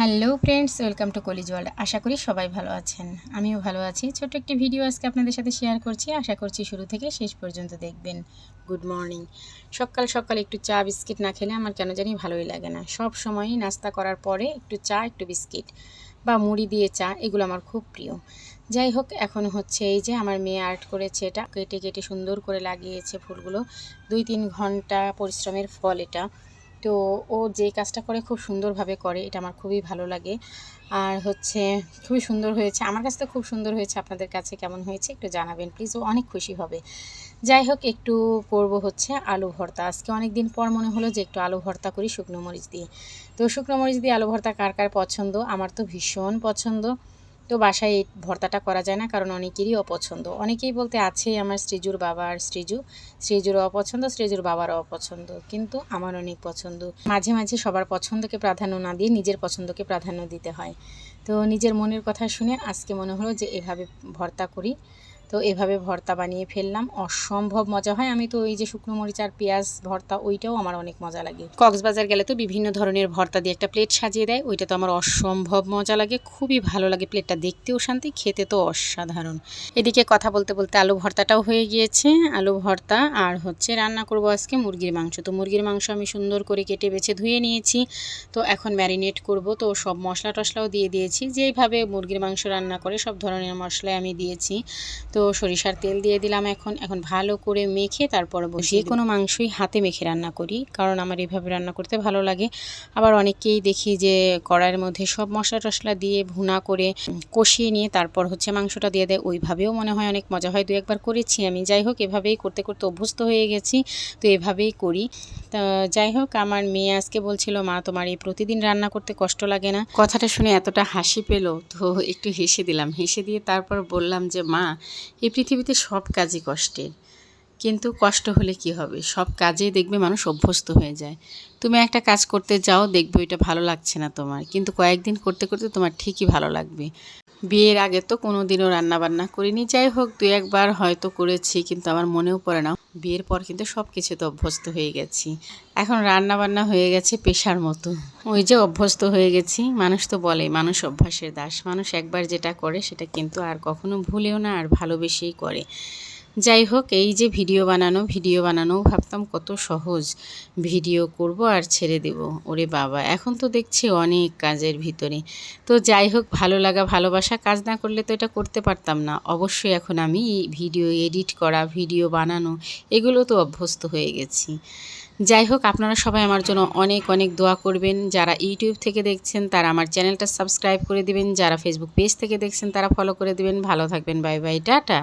Hello friends, welcome to college world. আশা করি সবাই ভালো আছেন, আমিও ভালো আছি। ছোট্ট একটি ভিডিও আজকে আপনাদের সাথে শেয়ার করছি, আশা করছি শুরু থেকে শেষ পর্যন্ত দেখবেন। Good morning. সকাল সকাল একটু চা বিস্কিট না খেলে আমার কেন জানি ভালোই লাগে না। সব সময়ই নাস্তা করার পরে একটু চা, একটু বিস্কিট বা মুড়ি দিয়ে চা, এগুলো আমার খুব প্রিয়। যাই হোক, এখন হচ্ছে এই যে আমার মেয়ে আর্ট করেছে, এটা কেটে কেটে সুন্দর করে লাগিয়েছে ফুলগুলো। 2-3 ঘন্টা পরিশ্রমের ফল এটা। তো ও যে কাজটা করে খুব সুন্দরভাবে করে, এটা আমার খুবই ভালো লাগে। আর হচ্ছে খুবই সুন্দর হয়েছে, আমার কাছে তো খুব সুন্দর হয়েছে। আপনাদের কাছে কেমন হয়েছে একটু জানাবেন প্লিজ, ও অনেক খুশি হবে। যাই হোক, একটু করব হচ্ছে আলু ভর্তা। আজকে অনেক দিন পর মনে হলো যে একটু আলু ভর্তা করি শুকনো মরিচ দিয়ে। তো শুকনো মরিচ দিয়ে আলু ভর্তা কার কার পছন্দ? আমার তো ভীষণ পছন্দ। তো বাসায় এই ভর্তাটা করা যায় না, কারণ অনেকেরই অপছন্দ। অনেকেই বলতে আছেই আমার শ্রীজুর বাবা আর শ্রীজুরও অপছন্দ, শ্রীজুর বাবারও অপছন্দ, কিন্তু আমার অনেক পছন্দ। মাঝে মাঝে সবার পছন্দকে প্রাধান্য না দিয়ে নিজের পছন্দকে প্রাধান্য দিতে হয়। তো নিজের মনের কথা শুনে আজকে মনে হলো যে এভাবে ভর্তা করি। তো এভাবে ভর্তা বানিয়ে ফেললাম, অসম্ভব মজা হয়। আমি তো ওই যে শুকনো মরিচ আর পেঁয়াজ ভর্তা, ওইটাও আমার অনেক মজা লাগে। কক্সবাজার গেলে তো বিভিন্ন ধরনের ভর্তা দিয়ে একটা প্লেট সাজিয়ে দেয়, ওইটা তো আমার অসম্ভব মজা লাগে, খুবই ভালো লাগে। প্লেটটা দেখতেও শান্তি, খেতে তো অসাধারণ। এদিকে কথা বলতে বলতে আলু ভর্তাটাও হয়ে গিয়েছে। আলু ভর্তা আর হচ্ছে রান্না করব আজকে মুরগির মাংস। তো মুরগির মাংস আমি সুন্দর করে কেটে বেছে ধুয়ে নিয়েছি। তো এখন ম্যারিনেট করব, তো সব মশলা টশলাও দিয়ে দিয়েছি। যেইভাবে মুরগির মাংস রান্না করে সব ধরনের মশলাই আমি দিয়েছি। তো সরিষার তেল দিয়ে দিলাম। এখন ভালো করে মেখে তারপর যে কোনো মাংসই হাতে মেখে রান্না করি, কারণ আমার এভাবে রান্না করতে ভালো লাগে। আবার অনেককেই দেখি যে কড়াইয়ের মধ্যে সব মশলা টশলা দিয়ে ভুনা করে কষিয়ে নিয়ে তারপর হচ্ছে মাংসটা দিয়ে দেয়, ওইভাবেও মনে হয় অনেক মজা হয়। 2-1 বার করেছি আমি। যাই হোক, এভাবেই করতে করতে অভ্যস্ত হয়ে গেছি, তো এভাবেই করি। তা যাই হোক, আমার মেয়ে আজকে বলছিল, মা তোমার এই প্রতিদিন রান্না করতে কষ্ট লাগে না? কথাটা শুনে এতটা হাসি পেল, তো একটু হেসে দিলাম। হেসে দিয়ে তারপর বললাম যে মা, এই পৃথিবীতে সব কাজই কষ্টের, কিন্তু কষ্ট হলে কি হবে, সব কাজে দেখবে মানুষ অভ্যস্ত হয়ে যায়। তুমি একটা কাজ করতে যাও, দেখবে ওইটা ভালো লাগছে না তোমার, কিন্তু কয়েকদিন করতে করতে তোমার ঠিকই ভালো লাগবে। বিয়ের আগে তো কোনো দিনও রান্নাবান্না করিনি। যাই হোক, 2-1 বার হয়তো করেছি, কিন্তু আমার মনেও পড়ে না। বিয়ের পর কিন্তু সব কিছুতে অভ্যস্ত হয়ে গেছি। এখন রান্নাবান্না হয়ে গেছে পেশার মতো। ওই যে অভ্যস্ত হয়ে গেছি। মানুষ তো বলে মানুষ অভ্যাসের দাস। মানুষ একবার যেটা করে সেটা কিন্তু আর কখনো ভুলেও না, আর ভালোবেসেই করে। যাই হোক, এই যে ভিডিও বানানো ভাবতাম কত সহজ, ভিডিও করব আর ছেড়ে দেব। ওরে বাবা, এখন তো দেখছি অনেক কাজের ভিতরে। তো যাই হোক, ভালো লাগা ভালোবাসা, কাজ না করলে তো এটা করতে পারতাম না। অবশ্যই এখন আমি ভিডিও এডিট করা, ভিডিও বানানো, এগুলো তো অভ্যস্ত হয়ে গেছি। যাই হোক, আপনারা সবাই আমার জন্য অনেক অনেক দোয়া করবেন। যারা ইউটিউব থেকে দেখছেন তারা আমার চ্যানেলটা সাবস্ক্রাইব করে দিবেন, যারা ফেসবুক পেজ থেকে দেখছেন তারা ফলো করে দিবেন। ভালো থাকবেন, বাই বাই, টাটা।